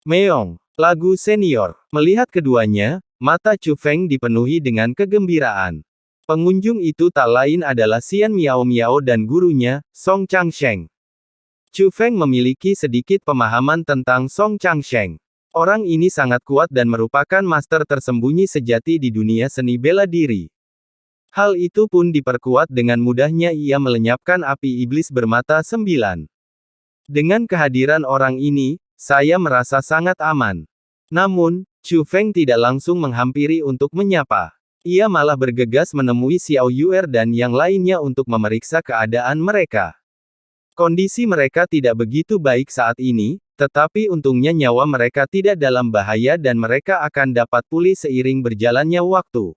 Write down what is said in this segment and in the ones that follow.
Meong. Lagu senior. Melihat keduanya, mata Chu Feng dipenuhi dengan kegembiraan. Pengunjung itu tak lain adalah Xian Miao Miao dan gurunya, Song Changsheng. Chu Feng memiliki sedikit pemahaman tentang Song Changsheng. Orang ini sangat kuat dan merupakan master tersembunyi sejati di dunia seni bela diri. Hal itu pun diperkuat dengan mudahnya ia melenyapkan api iblis bermata 9. Dengan kehadiran orang ini, saya merasa sangat aman. Namun, Chu Feng tidak langsung menghampiri untuk menyapa. Ia malah bergegas menemui Xiao Yuer dan yang lainnya untuk memeriksa keadaan mereka. Kondisi mereka tidak begitu baik saat ini, tetapi untungnya nyawa mereka tidak dalam bahaya dan mereka akan dapat pulih seiring berjalannya waktu.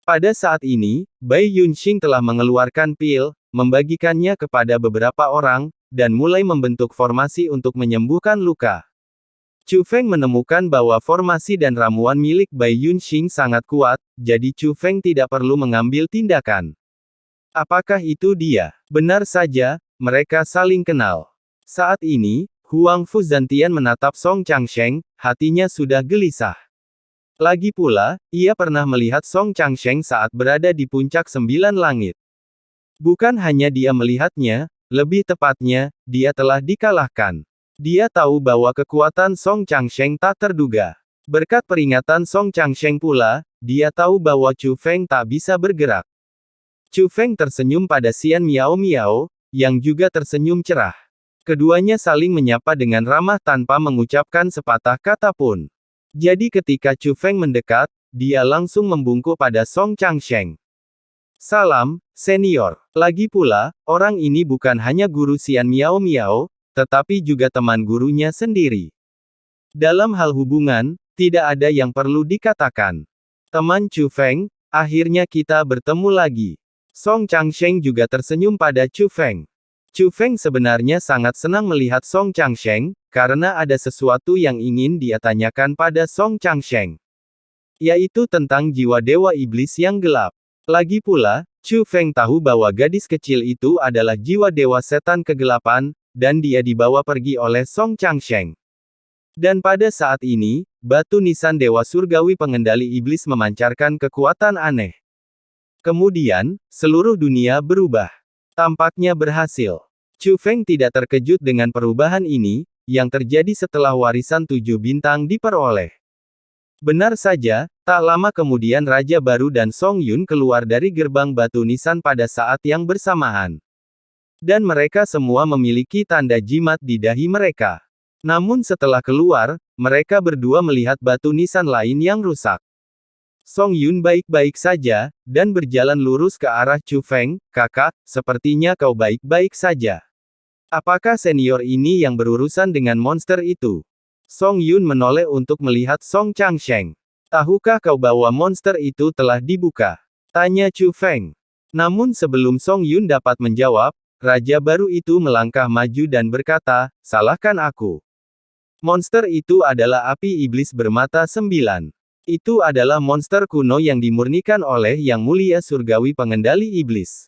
Pada saat ini, Bai Yunxing telah mengeluarkan pil, membagikannya kepada beberapa orang, dan mulai membentuk formasi untuk menyembuhkan luka. Chu Feng menemukan bahwa formasi dan ramuan milik Bai Yunxing sangat kuat, jadi Chu Feng tidak perlu mengambil tindakan. Apakah itu dia? Benar saja, mereka saling kenal. Saat ini, Huang Fu Zantian menatap Song Changsheng, hatinya sudah gelisah. Lagi pula, ia pernah melihat Song Changsheng saat berada di puncak 9 langit. Bukan hanya dia melihatnya, lebih tepatnya, dia telah dikalahkan. Dia tahu bahwa kekuatan Song Changsheng tak terduga. Berkat peringatan Song Changsheng pula, dia tahu bahwa Chu Feng tak bisa bergerak. Chu Feng tersenyum pada Xian Miao Miao, yang juga tersenyum cerah. Keduanya saling menyapa dengan ramah tanpa mengucapkan sepatah kata pun. Jadi ketika Chu Feng mendekat, dia langsung membungkuk pada Song Changsheng. Salam, senior. Lagi pula, orang ini bukan hanya guru Xian Miao Miao, tetapi juga teman gurunya sendiri. Dalam hal hubungan, tidak ada yang perlu dikatakan. Teman Chu Feng, akhirnya kita bertemu lagi. Song Changsheng juga tersenyum pada Chu Feng. Chu Feng sebenarnya sangat senang melihat Song Changsheng, karena ada sesuatu yang ingin dia tanyakan pada Song Changsheng. Yaitu tentang jiwa dewa iblis yang gelap. Lagi pula, Chu Feng tahu bahwa gadis kecil itu adalah jiwa dewa setan kegelapan, dan dia dibawa pergi oleh Song Changsheng. Dan pada saat ini, batu nisan dewa surgawi pengendali iblis memancarkan kekuatan aneh. Kemudian, seluruh dunia berubah. Tampaknya berhasil. Chu Feng tidak terkejut dengan perubahan ini, yang terjadi setelah warisan 7 bintang diperoleh. Benar saja, tak lama kemudian Raja Baru dan Song Yun keluar dari gerbang batu nisan pada saat yang bersamaan. Dan mereka semua memiliki tanda jimat di dahi mereka. Namun setelah keluar, mereka berdua melihat batu nisan lain yang rusak. Song Yun baik-baik saja, dan berjalan lurus ke arah Chu Feng. Kakak, sepertinya kau baik-baik saja. Apakah senior ini yang berurusan dengan monster itu? Song Yun menoleh untuk melihat Song Changsheng. Tahukah kau bahwa monster itu telah dibuka? Tanya Chu Feng. Namun sebelum Song Yun dapat menjawab, Raja Baru itu melangkah maju dan berkata, salahkan aku. Monster itu adalah api iblis bermata 9. Itu adalah monster kuno yang dimurnikan oleh Yang Mulia Surgawi Pengendali Iblis.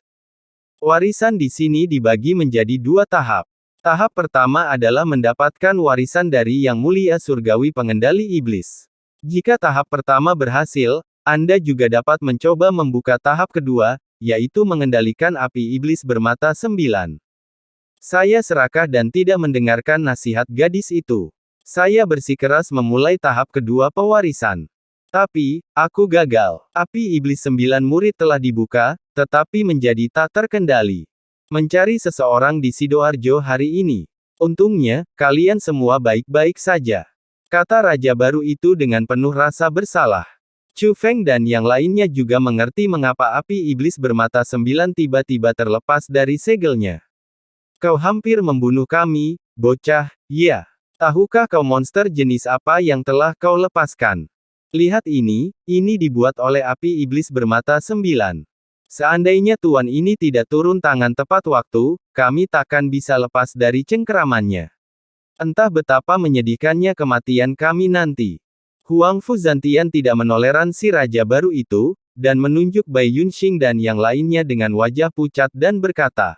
Warisan di sini dibagi menjadi 2 tahap. Tahap pertama adalah mendapatkan warisan dari Yang Mulia Surgawi Pengendali Iblis. Jika tahap pertama berhasil, Anda juga dapat mencoba membuka tahap kedua, yaitu mengendalikan api iblis bermata 9. Saya serakah dan tidak mendengarkan nasihat gadis itu. Saya bersikeras memulai tahap kedua pewarisan. Tapi, aku gagal. Api iblis 9 murid telah dibuka, tetapi menjadi tak terkendali. Mencari seseorang di Sidoarjo hari ini. Untungnya, kalian semua baik-baik saja. Kata Raja Baru itu dengan penuh rasa bersalah. Chu Feng dan yang lainnya juga mengerti mengapa api iblis bermata 9 tiba-tiba terlepas dari segelnya. Kau hampir membunuh kami, bocah, ya. Tahukah kau monster jenis apa yang telah kau lepaskan? Lihat ini dibuat oleh api iblis bermata 9. Seandainya tuan ini tidak turun tangan tepat waktu, kami takkan bisa lepas dari cengkeramannya. Entah betapa menyedihkannya kematian kami nanti. Huang Fu Zantian tidak menoleransi Raja Baru itu, dan menunjuk Bai Yunxing dan yang lainnya dengan wajah pucat dan berkata,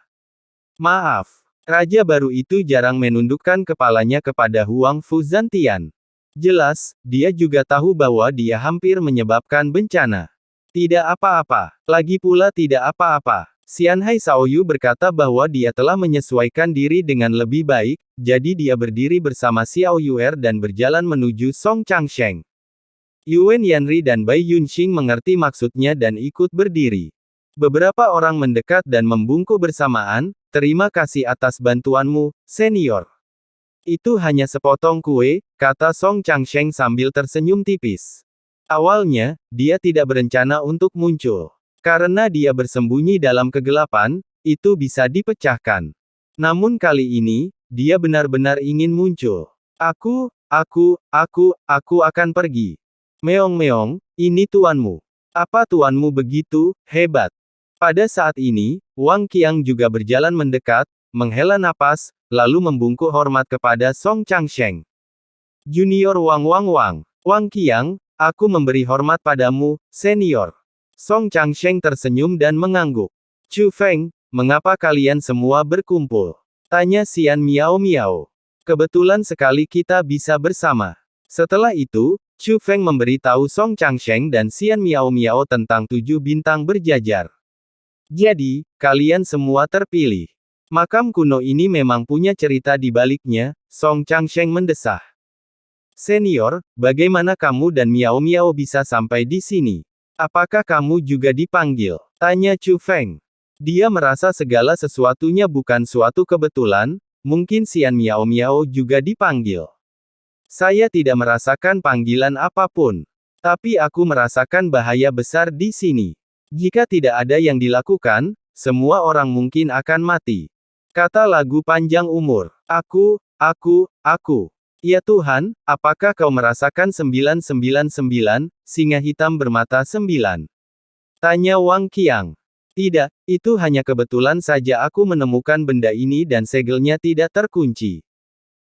maaf. Raja Baru itu jarang menundukkan kepalanya kepada Huang Fu Zantian. Jelas, dia juga tahu bahwa dia hampir menyebabkan bencana. Tidak apa-apa. Lagi pula tidak apa-apa. Xianhai Shaoyu berkata bahwa dia telah menyesuaikan diri dengan lebih baik, jadi dia berdiri bersama Xiao Yuer dan berjalan menuju Song Changsheng. Yuan Yanri dan Bai Yunxing mengerti maksudnya dan ikut berdiri. Beberapa orang mendekat dan membungkuk bersamaan, terima kasih atas bantuanmu, senior. Itu hanya sepotong kue, kata Song Changsheng sambil tersenyum tipis. Awalnya, dia tidak berencana untuk muncul. Karena dia bersembunyi dalam kegelapan, itu bisa dipecahkan. Namun kali ini, dia benar-benar ingin muncul. Aku akan pergi. Meong-meong, ini tuanmu. Apa tuanmu begitu hebat? Pada saat ini, Wang Qiang juga berjalan mendekat, menghela napas, lalu membungkuk hormat kepada Song Changsheng. Junior Wang. Wang Qiang, aku memberi hormat padamu, senior. Song Changsheng tersenyum dan mengangguk. Chu Feng, mengapa kalian semua berkumpul? Tanya Xian Miao. Kebetulan sekali kita bisa bersama. Setelah itu, Chu Feng memberitahu Song Changsheng dan Xian Miao tentang 7 bintang berjajar. Jadi, kalian semua terpilih. Makam kuno ini memang punya cerita di baliknya, Song Changsheng mendesah. Senior, bagaimana kamu dan Miao bisa sampai di sini? Apakah kamu juga dipanggil? Tanya Chu Feng. Dia merasa segala sesuatunya bukan suatu kebetulan, mungkin Xian Miao juga dipanggil. Saya tidak merasakan panggilan apapun. Tapi aku merasakan bahaya besar di sini. Jika tidak ada yang dilakukan, semua orang mungkin akan mati. Kata lagu panjang umur. Aku. Ya Tuhan, apakah kau merasakan 999, singa hitam bermata 9? Tanya Wang Qiang. Tidak, itu hanya kebetulan saja aku menemukan benda ini dan segelnya tidak terkunci.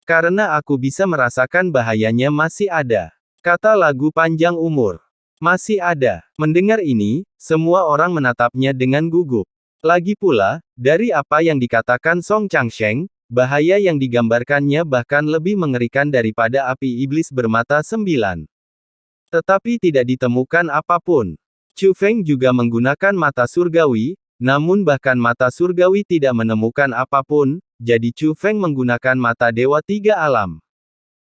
Karena aku bisa merasakan bahayanya masih ada. Kata lagu panjang umur. Masih ada. Mendengar ini, semua orang menatapnya dengan gugup. Lagi pula, dari apa yang dikatakan Song Changsheng, bahaya yang digambarkannya bahkan lebih mengerikan daripada api iblis bermata 9. Tetapi tidak ditemukan apapun. Chu Feng juga menggunakan mata surgawi, namun bahkan mata surgawi tidak menemukan apapun, jadi Chu Feng menggunakan mata dewa 3 alam.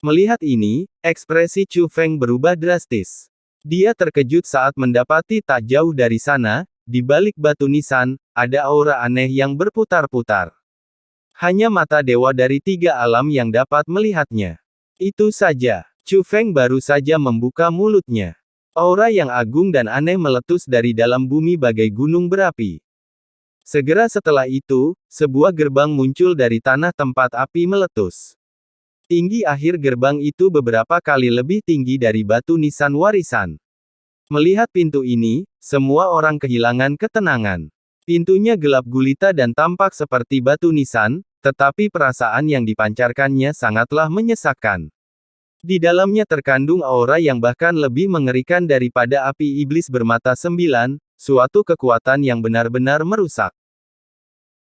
Melihat ini, ekspresi Chu Feng berubah drastis. Dia terkejut saat mendapati tak jauh dari sana, di balik batu nisan, ada aura aneh yang berputar-putar. Hanya mata dewa dari 3 alam yang dapat melihatnya. Itu saja. Chu Feng baru saja membuka mulutnya. Aura yang agung dan aneh meletus dari dalam bumi bagai gunung berapi. Segera setelah itu, sebuah gerbang muncul dari tanah tempat api meletus. Tinggi akhir gerbang itu beberapa kali lebih tinggi dari batu nisan warisan. Melihat pintu ini, semua orang kehilangan ketenangan. Pintunya gelap gulita dan tampak seperti batu nisan, tetapi perasaan yang dipancarkannya sangatlah menyesakkan. Di dalamnya terkandung aura yang bahkan lebih mengerikan daripada api iblis bermata 9, suatu kekuatan yang benar-benar merusak.